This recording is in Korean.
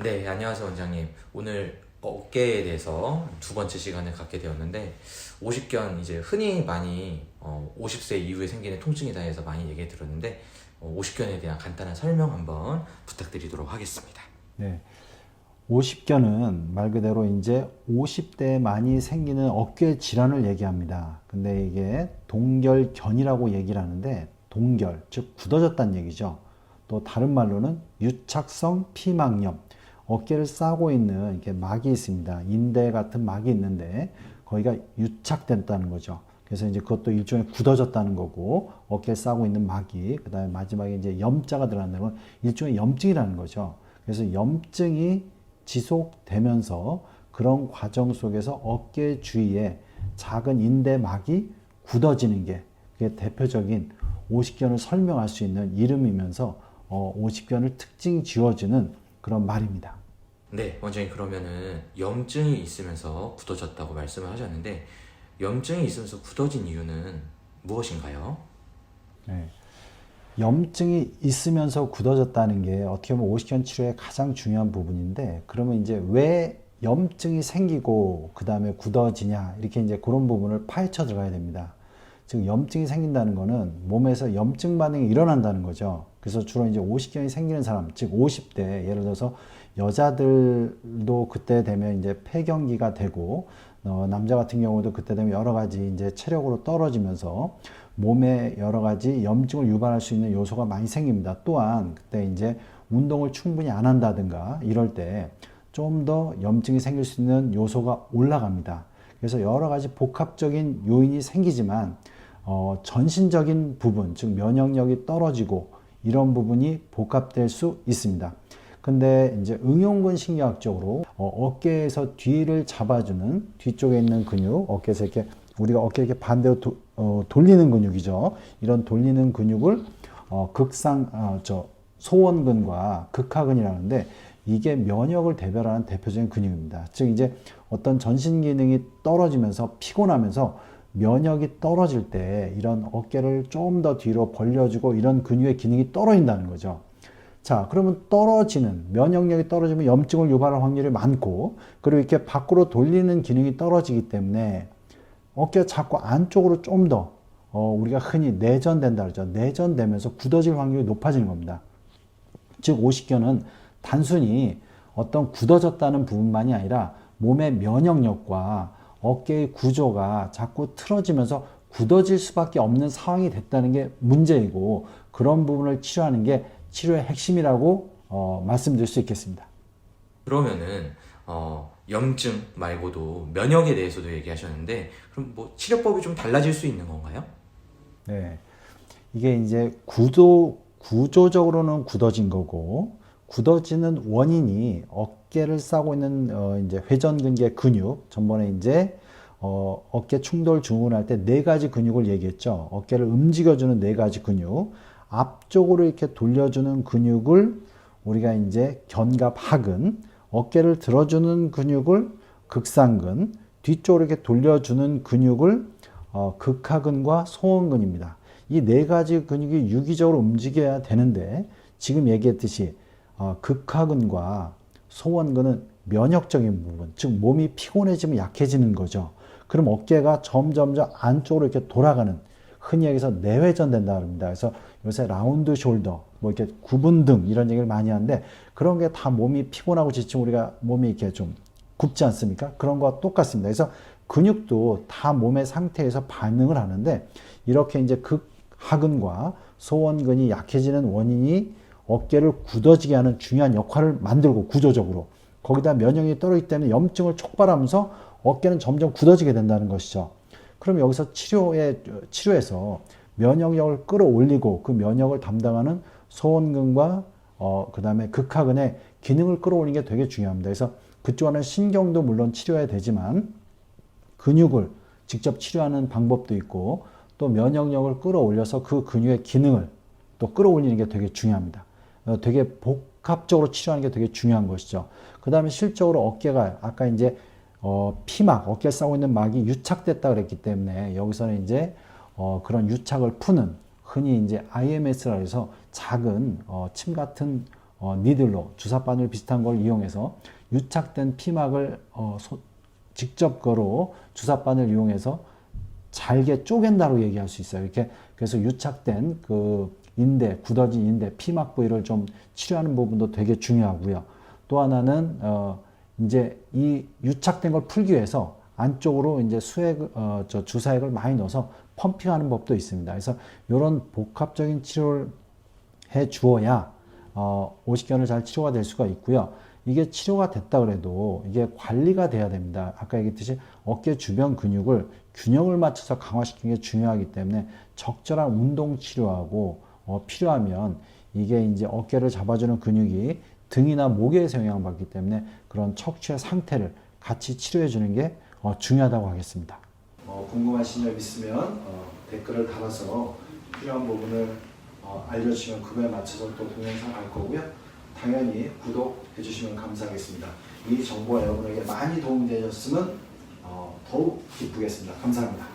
네, 안녕하세요, 원장님. 오늘 어깨에 대해서 두 번째 시간을 갖게 되었는데, 오십견 이제 흔히 많이 50세 이후에 생기는 통증이다 해서 많이 얘기 들었는데, 오십견에 대한 간단한 설명 한번 부탁드리도록 하겠습니다. 네. 오십견은 말 그대로 이제 50대에 많이 생기는 어깨 질환을 얘기합니다. 근데 이게 동결견이라고 얘기를 하는데, 동결, 즉 굳어졌다는 얘기죠. 또 다른 말로는 유착성 피막염, 어깨를 싸고 있는 이렇게 막이 있습니다. 인대 같은 막이 있는데 거기가 유착됐다는 거죠. 그래서 이제 그것도 일종의 굳어졌다는 거고, 어깨에 싸고 있는 막이, 그 다음에 마지막에 이제 염자가 들어간다는 건 일종의 염증이라는 거죠. 그래서 염증이 지속되면서 그런 과정 속에서 어깨 주위에 작은 인대막이 굳어지는 게, 그게 대표적인 오십견을 설명할 수 있는 이름이면서 오십견을 특징 지어주는 그런 말입니다. 네, 원장님, 그러면은 염증이 있으면서 굳어졌다고 말씀을 하셨는데, 염증이 있으면서 굳어진 이유는 무엇인가요? 네. 염증이 있으면서 굳어졌다는 게 어떻게 보면 오십견 치료의 가장 중요한 부분인데, 그러면 이제 왜 염증이 생기고 그 다음에 굳어지냐, 이렇게 이제 그런 부분을 파헤쳐 들어가야 됩니다. 즉 염증이 생긴다는 거는 몸에서 염증 반응이 일어난다는 거죠. 그래서 주로 이제 오십견이 생기는 사람, 즉 50대, 예를 들어서 여자들도 그때 되면 이제 폐경기가 되고, 남자 같은 경우도 그때 되면 여러 가지 이제 체력으로 떨어지면서 몸에 여러 가지 염증을 유발할 수 있는 요소가 많이 생깁니다. 또한 그때 이제 운동을 충분히 안 한다든가 이럴 때 좀 더 염증이 생길 수 있는 요소가 올라갑니다. 그래서 여러 가지 복합적인 요인이 생기지만 전신적인 부분, 즉 면역력이 떨어지고 이런 부분이 복합될 수 있습니다. 근데 이제 응용근 신경학적으로 어깨에서 뒤를 잡아주는 뒤쪽에 있는 근육, 어깨에서 이렇게 우리가 어깨 이렇게 반대로 돌리는 근육이죠. 이런 돌리는 근육을 소원근과 극하근이라는데, 이게 면역을 대변하는 대표적인 근육입니다. 즉 이제 어떤 전신 기능이 떨어지면서 피곤하면서 면역이 떨어질 때 이런 어깨를 좀 더 뒤로 벌려주고 이런 근육의 기능이 떨어진다는 거죠. 자, 그러면 면역력이 떨어지면 염증을 유발할 확률이 많고, 그리고 이렇게 밖으로 돌리는 기능이 떨어지기 때문에 어깨가 자꾸 안쪽으로 좀 더, 우리가 흔히 내전된다 그러죠. 내전되면서 굳어질 확률이 높아지는 겁니다. 즉, 오십견은 단순히 어떤 굳어졌다는 부분만이 아니라 몸의 면역력과 어깨의 구조가 자꾸 틀어지면서 굳어질 수밖에 없는 상황이 됐다는 게 문제이고, 그런 부분을 치료하는 게 치료의 핵심이라고 말씀드릴 수 있겠습니다. 그러면은 염증 말고도 면역에 대해서도 얘기하셨는데, 그럼 뭐 치료법이 좀 달라질 수 있는 건가요? 네. 이게 이제 구조적으로는 굳어진 거고, 굳어지는 원인이 어깨를 싸고 있는 이제 회전근개 근육, 전번에 이제 어깨 충돌 증후군 할 때 네 가지 근육을 얘기했죠. 어깨를 움직여주는 네 가지 근육, 앞쪽으로 이렇게 돌려주는 근육을 우리가 이제 견갑하근, 어깨를 들어주는 근육을 극상근, 뒤쪽으로 이렇게 돌려주는 근육을 극하근과 소원근입니다. 이 네 가지 근육이 유기적으로 움직여야 되는데, 지금 얘기했듯이 극하근과 소원근은 면역적인 부분, 즉 몸이 피곤해지면 약해지는 거죠. 그럼 어깨가 점점점 안쪽으로 이렇게 돌아가는, 흔히 여기서 내회전된다 그럽니다. 그래서 요새 라운드 숄더, 뭐 이렇게 구분 등 이런 얘기를 많이 하는데, 그런 게 다 몸이 피곤하고 지치면 우리가 몸이 이렇게 좀 굽지 않습니까? 그런 거와 똑같습니다. 그래서 근육도 다 몸의 상태에서 반응을 하는데, 이렇게 이제 극하근과 소원근이 약해지는 원인이 어깨를 굳어지게 하는 중요한 역할을 만들고, 구조적으로 거기다 면역력이 떨어지기 때문에 염증을 촉발하면서 어깨는 점점 굳어지게 된다는 것이죠. 그럼 여기서 치료에서 면역력을 끌어올리고 그 면역을 담당하는 소원근과 그 다음에 극하근의 기능을 끌어올리는 게 되게 중요합니다. 그래서 그쪽 안에 신경도 물론 치료해야 되지만, 근육을 직접 치료하는 방법도 있고, 또 면역력을 끌어올려서 그 근육의 기능을 또 끌어올리는 게 되게 중요합니다. 되게 복합적으로 치료하는 게 되게 중요한 것이죠. 그 다음에 실적으로 어깨가 아까 이제 피막, 어깨에 싸고 있는 막이 유착됐다 그랬기 때문에, 여기서는 이제 그런 유착을 푸는, 흔히 이제 IMS라 해서 작은 침 같은 니들로 주사바늘 비슷한 걸 이용해서 유착된 피막을 직접 주사바늘 이용해서 잘게 쪼갠다고 얘기할 수 있어요. 이렇게 그래서 유착된 그 인대, 굳어진 인대, 피막 부위를 좀 치료하는 부분도 되게 중요하고요. 또 하나는 이제 이 유착된 걸 풀기 위해서 안쪽으로 이제 주사액을 많이 넣어서 펌핑하는 법도 있습니다. 그래서 이런 복합적인 치료를 해 주어야 오십견을 잘 치료가 될 수가 있고요. 이게 치료가 됐다 그래도 이게 관리가 돼야 됩니다. 아까 얘기했듯이 어깨 주변 근육을 균형을 맞춰서 강화시키는 게 중요하기 때문에 적절한 운동 치료하고 필요하면 이게 이제 어깨를 잡아주는 근육이 등이나 목에서 영향받기 때문에 그런 척추의 상태를 같이 치료해 주는 게 중요하다고 하겠습니다. 궁금하신 점 있으면 댓글을 달아서 필요한 부분을 알려주시면 그거에 맞춰서 또 동영상 할 거고요. 당연히 구독해 주시면 감사하겠습니다. 이 정보가 여러분에게 많이 도움이 되셨으면 더욱 기쁘겠습니다. 감사합니다.